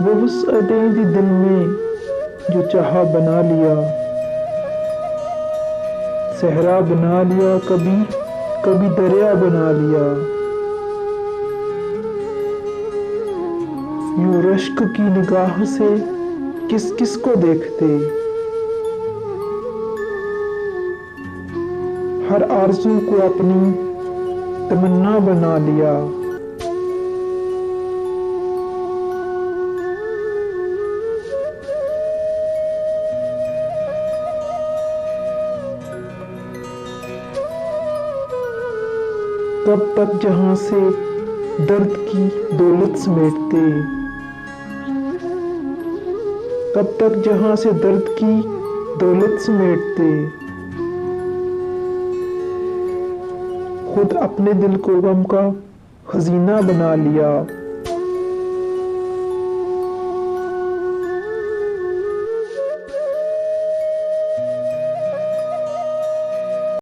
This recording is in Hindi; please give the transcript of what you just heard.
वो वसअतें थी दिल में जो चाहा बना लिया, सहरा बना लिया, कभी कभी दरिया बना लिया। यूं रश्क की निगाह से किस किस को देखते, हर आरज़ू को अपनी तमन्ना बना लिया। कब तक जहां से दर्द की दौलत समेटते, कब तक जहां से दर्द की दौलत समेटते, खुद अपने दिल को गम का खजीना बना लिया।